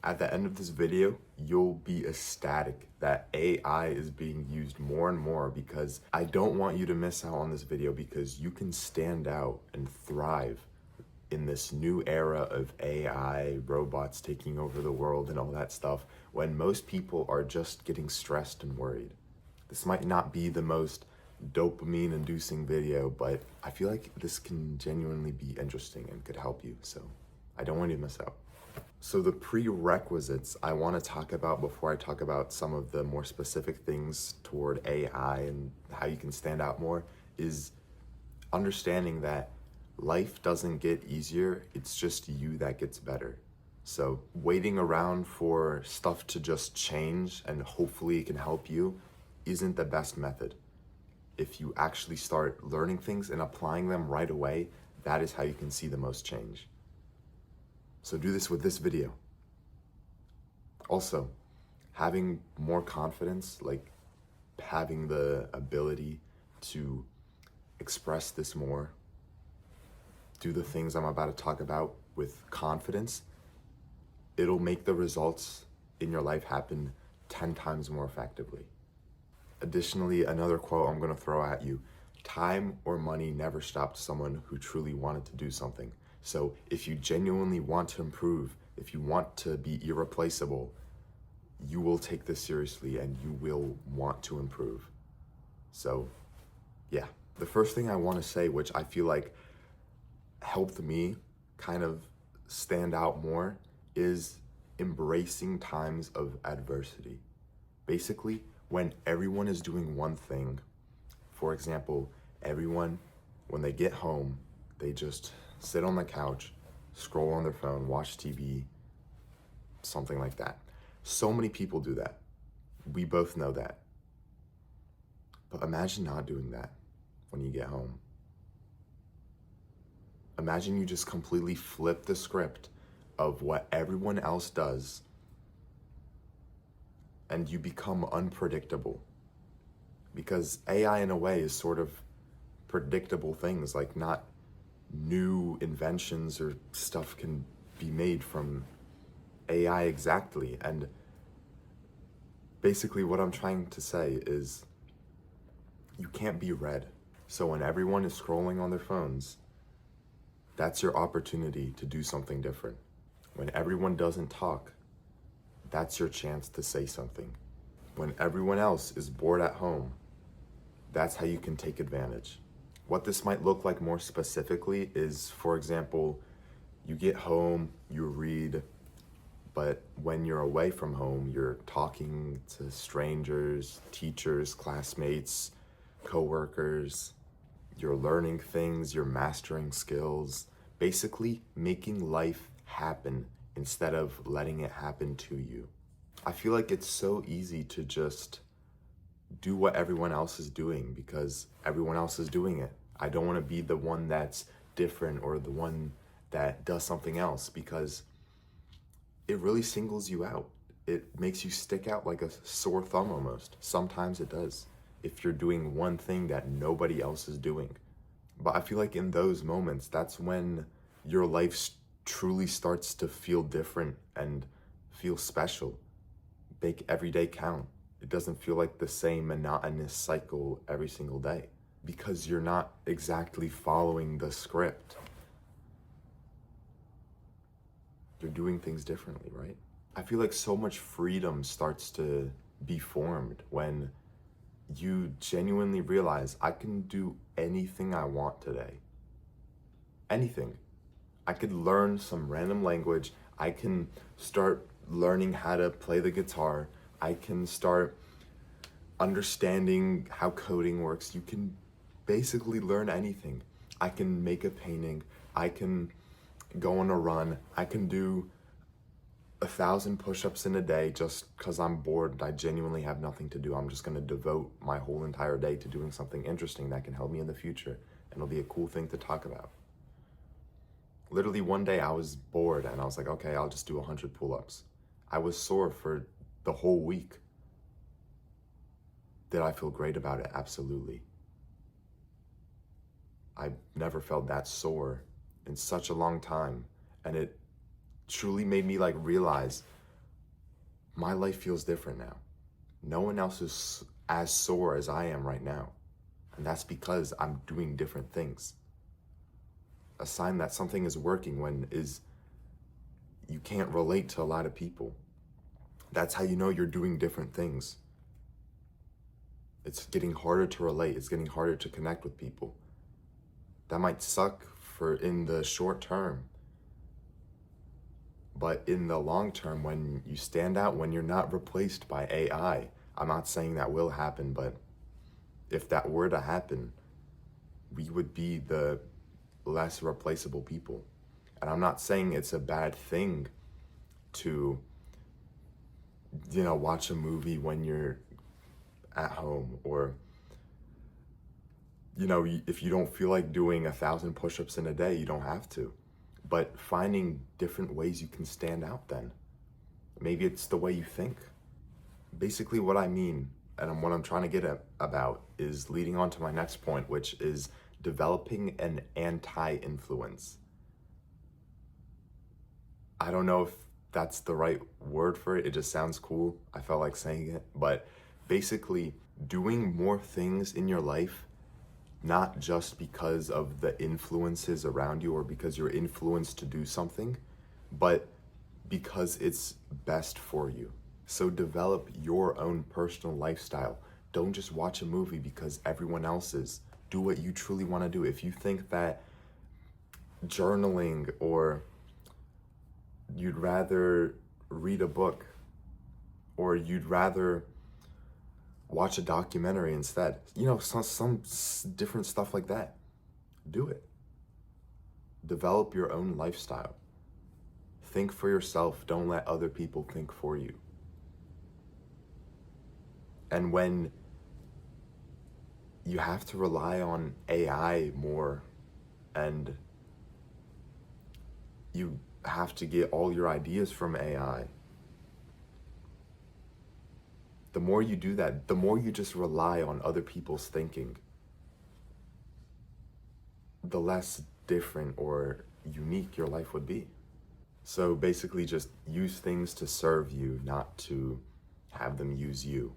At the end of this video, you'll be ecstatic that AI is being used more and more, because I don't want you to miss out on this video, because you can stand out and thrive in this new era of AI, robots taking over the world and all that stuff, when most people are just getting stressed and worried. This might not be the most dopamine inducing video, but I feel like this can genuinely be interesting and could help you, so I don't want you to miss out. So the prerequisites I want to talk about before I talk about some of the more specific things toward AI and how you can stand out more is understanding that life doesn't get easier, it's just you that gets better. So waiting around for stuff to just change and hopefully it can help you isn't the best method. If you actually start learning things and applying them right away, that is how you can see the most change. So do this with this video. Also, having more confidence, like having the ability to express this more, do the things I'm about to talk about with confidence, it'll make the results in your life happen 10 times more effectively. Additionally, another quote I'm going to throw at you: time or money never stopped someone who truly wanted to do something. So if you genuinely want to improve, if you want to be irreplaceable, you will take this seriously and you will want to improve. So yeah, the first thing I want to say, which I feel like helped me kind of stand out more, is embracing times of adversity. Basically, when everyone is doing one thing, for example, everyone, when they get home, they just sit on the couch, scroll on their phone, watch TV, something like that. So many people do that. We both know that. But imagine not doing that when you get home. Imagine you just completely flip the script of what everyone else does and you become unpredictable. Because AI, in a way, is sort of predictable things, like not new inventions or stuff can be made from AI exactly. And basically what I'm trying to say is you can't be read. So when everyone is scrolling on their phones, that's your opportunity to do something different. When everyone doesn't talk, that's your chance to say something. When everyone else is bored at home, that's how you can take advantage. What this might look like more specifically is, for example, you get home, you read, but when you're away from home, you're talking to strangers, teachers, classmates, coworkers, you're learning things, you're mastering skills, basically making life happen instead of letting it happen to you. I feel like it's so easy to just do what everyone else is doing because everyone else is doing it. I don't want to be the one that's different or the one that does something else, because it really singles you out. It makes you stick out like a sore thumb almost. Sometimes it does, if you're doing one thing that nobody else is doing. But I feel like in those moments, that's when your life truly starts to feel different and feel special. Make every day count. It doesn't feel like the same monotonous cycle every single day, because you're not exactly following the script. You're doing things differently, right? I feel like so much freedom starts to be formed when you genuinely realize, I can do anything I want today. Anything. I could learn some random language. I can start learning how to play the guitar. I can start understanding how coding works. You can basically learn anything. I can make a painting. I can go on a run. I can do 1,000 push-ups in a day just because I'm bored. I genuinely have nothing to do. I'm just going to devote my whole entire day to doing something interesting that can help me in the future, and it'll be a cool thing to talk about. Literally one day I was bored and I was like, okay, I'll just do 100 pull-ups. I was sore for the whole week. Did I feel great about it? Absolutely. I never felt that sore in such a long time, and it truly made me realize My life feels different now. No one else is as sore as I am right now. And that's because I'm doing different things. A sign that something is working when is you can't relate to a lot of people. That's how you know you're doing different things. It's getting harder to relate. It's getting harder to connect with people. That might suck for in the short term. But in the long term, when you stand out, when you're not replaced by AI, I'm not saying that will happen, but if that were to happen, we would be the less replaceable people. And I'm not saying it's a bad thing to, watch a movie when you're at home, or, if you don't feel like doing 1,000 push-ups in a day, you don't have to. But finding different ways you can stand out then. Maybe it's the way you think. Basically what I mean, and what I'm trying to get at about, is leading on to my next point, which is developing an anti-influence. I don't know if that's the right word for it. It just sounds cool. I felt like saying it. But basically, doing more things in your life, not just because of the influences around you or because you're influenced to do something, but because it's best for you. So develop your own personal lifestyle. Don't just watch a movie because everyone else is. Do what you truly want to do. If you think that journaling, or you'd rather read a book, or you'd rather watch a documentary instead, some different stuff like that, do it. Develop your own lifestyle. Think for yourself. Don't let other people think for you. And when you have to rely on AI more, and you have to get all your ideas from AI, the more you do that, the more you just rely on other people's thinking, the less different or unique your life would be. So basically just use things to serve you, not to have them use you.